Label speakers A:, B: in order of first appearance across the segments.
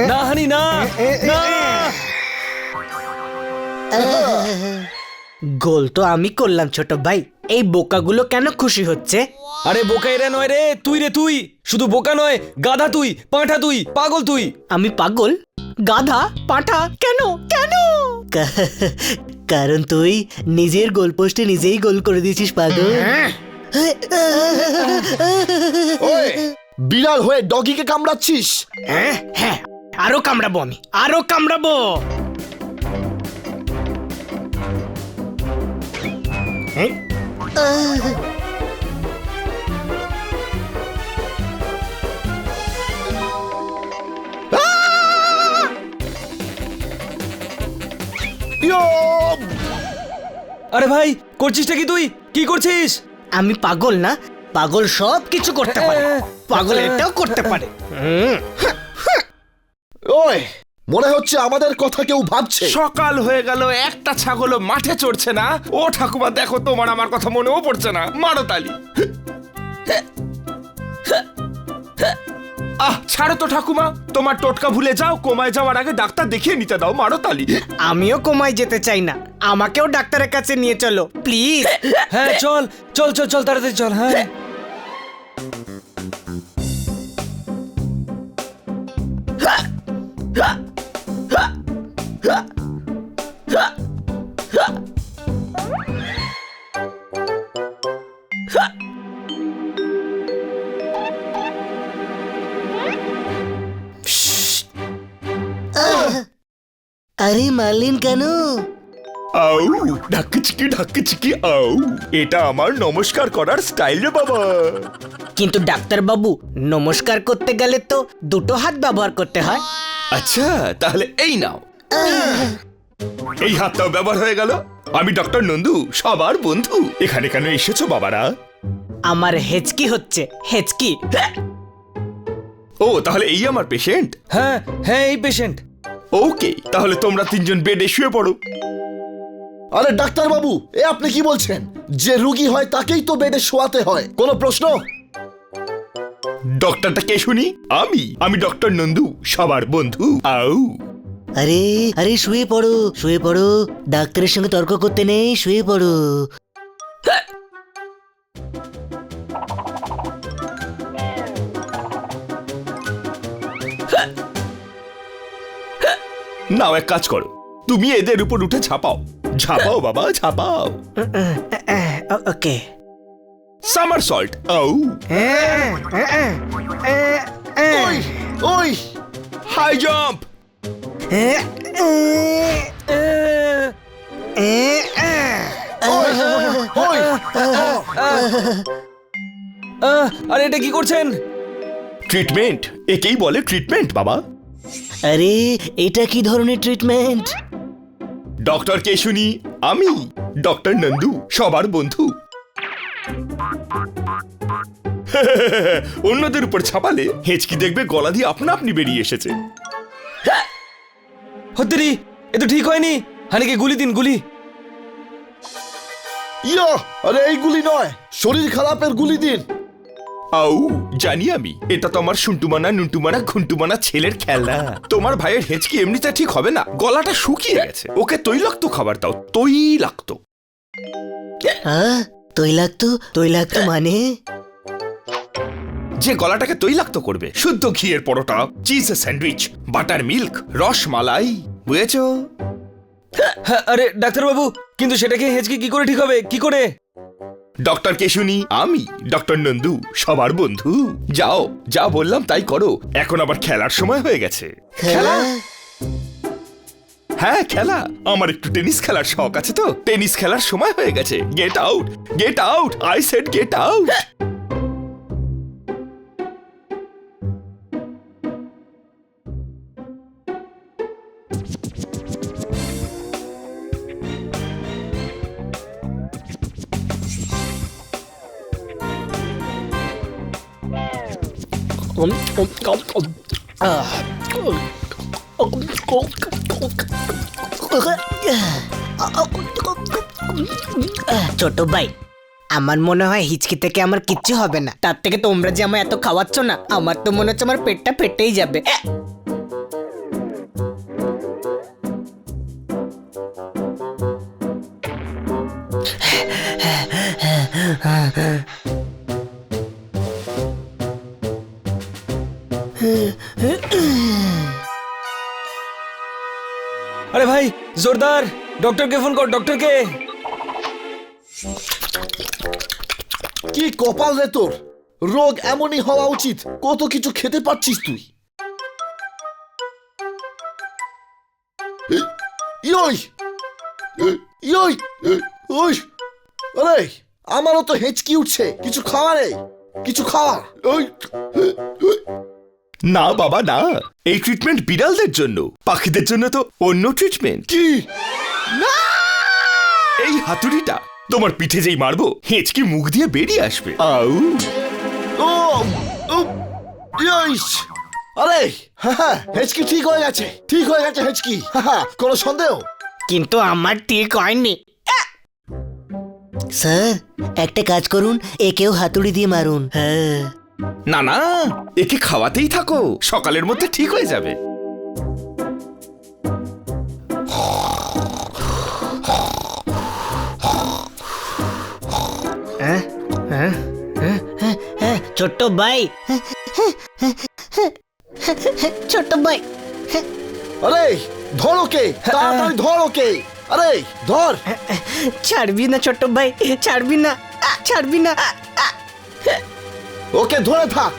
A: না হানি না না,
B: গোল তো আমি করলাম ছোট ভাই, এই বোকাগুলো কেন খুশি হচ্ছে?
A: আরে বোকা এরা নয় রে, তুই রে তুই, শুধু বোকা নয়, গাধা তুই, পাঁঠা তুই, পাগল তুই।
B: আমি পাগল, গাধা, পাঁঠা? কেন কেন? কারণ তুই নিজের গোল পোস্টে নিজেই গোল করে দিয়েছিস পাগল।
C: ওই বিড়াল হয়ে ডগিকে কামড়াচ্ছিস?
B: হ্যাঁ হ্যাঁ, আরো কামড়াবো আমি, আরো কামড়াবো।
A: আরে ভাই, করছিসটা কি তুই? কি করছিস?
B: আমি পাগল না? পাগল সব কিছু করতে পারে, পাগল এটাও করতে পারে।
C: ওই মনে হচ্ছে আমাদের কথা কেউ ভাবছে।
D: সকাল হয়ে গেল, একটা ছাগলও মাঠে চড়ছে না। ও ঠাকুমা, দেখো তোমার আমার কথা মনেও পড়ছে না। মারো তালি। ছাড়ো তো ঠাকুমা, তোমার টোটকা ভুলে যাও। কোমায় যাওয়ার আগে ডাক্তার দেখিয়ে নিতে দাও। মারো তালি।
B: আমিও কোমায় যেতে চাই না, আমাকেও ডাক্তারের কাছে নিয়ে চলো প্লিজ।
A: হ্যাঁ চল চল চল চল, তাড়াতাড়ি চল। হ্যাঁ
B: আরে মারলেন কেন?
D: আউ, ঢাক্কিচিকি ঢাক্কিচিকি আউ। এটা আমার নমস্কার করার স্টাইল রে বাবা।
B: কিন্তু ডাক্তার বাবু, নমস্কার করতে গেলে তো দুটো হাত ব্যবহার করতে হয়।
D: আচ্ছা, তাহলে এই নাও। এই হাতটাও ব্যবহার হয়ে গেল। আমি ডক্টর নন্দু, সবার বন্ধু। এখানে কেন এসেছো বাবারা?
B: আমার হেঁচকি হচ্ছে, হেঁচকি।
D: ও, তাহলে এই আমার পেশেন্ট?
A: হ্যাঁ হ্যাঁ, এই পেশেন্ট।
D: ওকে, তাহলে তোমরা তিনজন বেডে শুয়ে পড়ো।
C: আরে ডাক্তার বাবু, এ আপনি কি বলছেন? যে রোগী হয় তাকেই তো বেডে শোয়াতে হয়, কোনো প্রশ্ন?
D: ডক্টরটা কে শুনি? আমি ডক্টর নন্দু, সবার বন্ধু। আউ।
B: আরে আরে শুয়ে পড়ো, শুয়ে পড়ো, ডাক্তারের সঙ্গে তর্ক করতে নেই, শুয়ে পড়ো।
D: নাও, এক কাজ করো, তুমি এদের উপর উঠে ঝাঁপাও। ঝাঁপাও বাবা, ঝাঁপাও।
B: ওকে।
D: Summer salt. আউ।
C: ওই ওই
D: হাই জাম্প।
C: ওই
A: আরে এটা কি করছেন?
D: ট্রিটমেন্ট, একেই বলে ট্রিটমেন্ট বাবা।
B: আরে এটা কি ধরনের ট্রিটমেন্ট?
D: ডক্টর কে শুনি? আমি ডক্টর নন্দু, সবার বন্ধু। অন্যদের উপর ছাপালে হেঁচকি দেখবে গলা দিয়ে আপনা আপনি বেরিয়ে এসেছে।
A: হত্তেরি, এ তো ঠিক হয়নি। হানিকে গুলি দিন, গুলি।
C: ইয়া, আরে এই গুলি নয়, শরীর খারাপের গুলি দিন।
D: আউ, জানি আমি, এটা তো আমার শুন্টুমানা নুন্টুমানা ঘুন্টুমানা ছেলের খেলা। তোমার ভাইয়ের হেঁচকি এমনিতে ঠিক হবে না, গলাটা শুকিয়ে গেছে। ওকে তৈলাক্ত খাবার দাও, তৈলাক্ত।
B: তৈলাক্ত? তৈলাক্ত মানে?
D: যে গলাটাকে তৈলাক্ত করবে। শুদ্ধ ঘিয়ের পরোটা, চিজের স্যান্ডউইচ, বাটার মিল্ক, রসমালাই, বুঝেছো?
A: হ্যাঁ, আরে ডাক্তার বাবু, কিন্তু সেটাকে হেঁচকি কি করে ঠিক হবে? কি করে?
D: ডক্টর কে শুনি? আমি ডক্টর নন্দু, সবার বন্ধু। যাও, যা বললাম তাই করো। এখন আবার খেলার সময় হয়ে গেছে।
B: খেলা?
D: হ্যাঁ খেলা, আমার একটু টেনিস খেলার শখ আছে তো। টেনিস খেলার সময় হয়ে গেছে। Get out, get out, I said get out.
B: ছোট ভাই, আমার মনে হয় হিচকি থেকে আমার কিচ্ছু হবে না, তার থেকে তোমরা যে আমায় এত খাওয়াচ্ছ না, আমার তো মনে হচ্ছে আমার পেটটা ফেটেই যাবে।
A: আরে ভাই জোরদার, ডক্টরকে ফোন কর, ডক্টরকে।
C: কি কপাল রে তোর, রোগ এমনই হওয়া উচিত, কত কিছু খেতে পারছিস তুই। ইয়ই ইয়ই ওই, আরে আমারও তো হেঁচকি উঠছে, কিছু খাওয়া রে, কিছু খাওয়া। ওই
D: না বাবা না, এই ট্রিটমেন্ট বিড়ালদের জন্য, পাখিদের জন্য তো অন্য ট্রিটমেন্ট।
C: কি
D: এই হাতুড়িটা তোমার পিঠে যেই মারবো, হেঁচকি মুখ দিয়ে বেরিয়ে আসবে। আউ
C: ও ও, ইয়ইস! আরে হ্যাঁ, হেঁচকি ঠিক হয়ে গেছে, ঠিক হয়ে গেছে হেঁচকি, কোনো সন্দেহ?
B: কিন্তু আমার ঠিক হয়নি।
E: স্যার একটা কাজ করুন, একেও হাতুড়ি দিয়ে মারুন। হ্যাঁ
D: না না, একে খাওয়াতেই থাকো, সকালের মধ্যে ঠিক হয়ে যাবে।
B: ছোট্ট ভাই, ছোট্ট ভাই,
C: আরে ধর ওকে, তাড়াতাড়ি ধর ওকে, আরে ধর।
B: ছাড়বি না ছোট্ট ভাই, ছাড়বি না, ছাড়বি না।
C: ওকে ধরে থাক,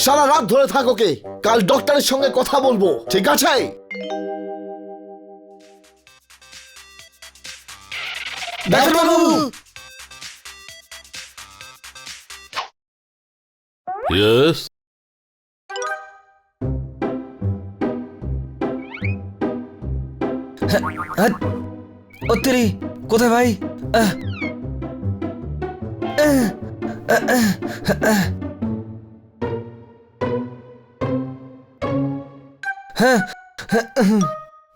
C: সারা রাত ধরে থাক ওকে, কাল ডক্টরের সঙ্গে কথা বলবো, ঠিক আছে? ডাক্তারবাবু!
F: Yes.
A: ও তেরি, কোথায় ভাই?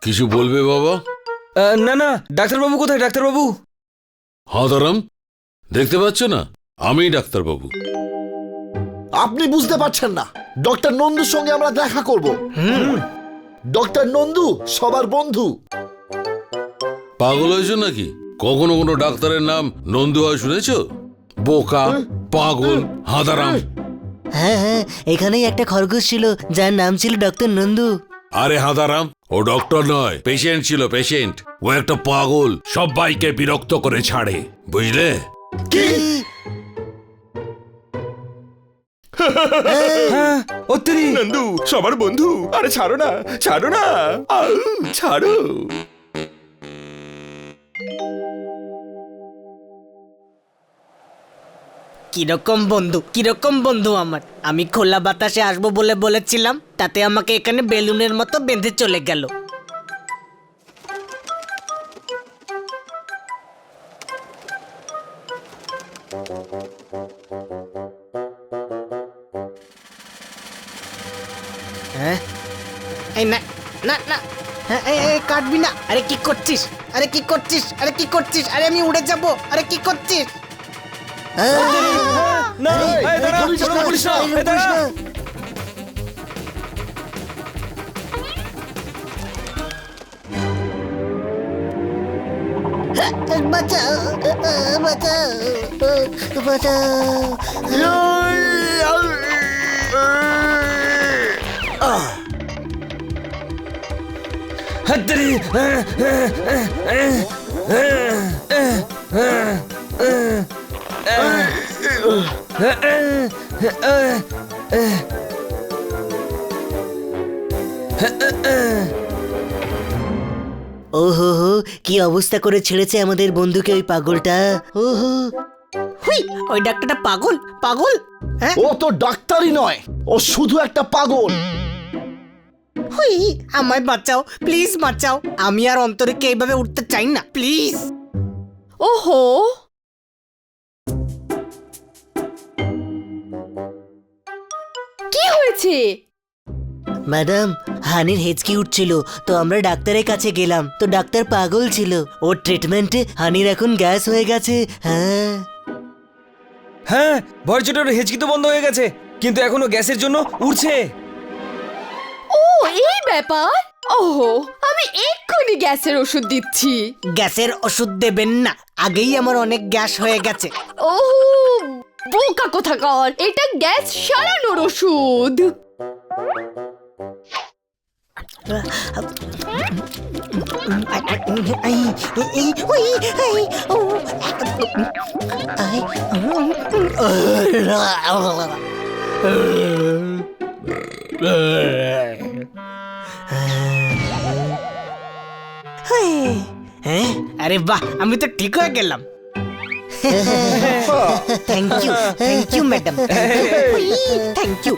F: কিছু বলবে বাবা?
A: না না, ডাক্তারবাবু কোথায়, ডাক্তারবাবু?
F: হাঁদারাম, দেখতে পাচ্ছ না আমি ডাক্তারবাবু।
C: আপনি বুঝতে পারছেন না, ডক্টর নন্দুর সঙ্গে আমরা দেখা করব। ডক্টর নন্দু সবার বন্ধু।
F: পাগল হয়েছো নাকি? কখনো কোনো ডাক্তারের নাম নন্দু হয় শুনেছ? বোকা, পাগল, হাঁদারাম।
E: হ্যাঁ হ্যাঁ, এখানেই একটা খরগোশ ছিল যার নাম ছিল ডক্টর নন্দু।
F: আরে হাঁদারাম, ও ডক্টর নয়, পেশেন্ট ছিল, পেশেন্ট। ও একটা পাগল, সবাইকে বিরক্ত করে ছাড়ে, বুঝলে?
C: কি?
A: হ্যাঁ, ও তেরি।
D: নন্দু সবার বন্ধু, আরে ছাড়ো না, ছাড়ো না, আউ, ছাড়ো।
B: কিরকম বন্ধু, কিরকম বন্ধু আমার! আমি খোলা বাতাসে আসবো বলে বলেছিলাম, তাতে আমাকে এখানে বেলুনের মতো বেঁধে চলে গেল। হ্যাঁ, এই না না না, হ্যাঁ, এই কাটবি না। আরে কি করছিস, আরে কি করছিস, আরে কি করছিস? আরে আমি উড়ে যাবো, আরে কি করছিস?
A: না,
C: এই,
A: এই দাঁড়া,
C: পুলিশ
A: কোনো
C: না,
A: পুলিশ না,
C: পুলিশ না,
A: এই দাঁড়া।
E: বাঁচাও, বাঁচাও, বাঁচাও।
A: হাত তেরি।
E: ওহো হো, কি অবস্থা করে ছেড়েছে আমাদের বন্ধুকে ওই পাগলটা। ওহো,
B: হুই, ওই ডাক্তারটা পাগল, পাগল। হ্যাঁ,
C: ও তো ডাক্তারই নয়, ও শুধু একটা পাগল।
B: হুই, আমায় বাঁচাও, প্লিজ বাঁচাও। আমি আর অন্তরীকে এইভাবে উঠতে চাই না, প্লিজ।
G: ওহো, কি হয়েছে?
E: ম্যাডাম, হানির হেঁচকি উঠছিল, তো আমরা ডাক্তারের কাছে গেলাম, তো ডাক্তার পাগল ছিল। ওর ট্রিটমেন্টে হানির এখন গ্যাস হয়ে গেছে। হ্যাঁ।
A: হ্যাঁ ভয়ের চোটে ওর হেঁচকি তো বন্ধ হয়ে গেছে, কিন্তু এখনো গ্যাসের জন্য উড়ছে।
G: ও এই ব্যাপার। ওহো, আমি এক্ষুনি গ্যাসের ওষুধ দিচ্ছি।
B: গ্যাসের ওষুধ দেবেন না, আগেই আমার অনেক গ্যাস হয়ে গেছে।
G: ওহো, বোকা কোথাকার, এটা গ্যাস সারানোর ওষুধ।
B: আরে বাহ, আমি তো ঠিক হয়ে গেলাম।
E: Thank you madam, thank you.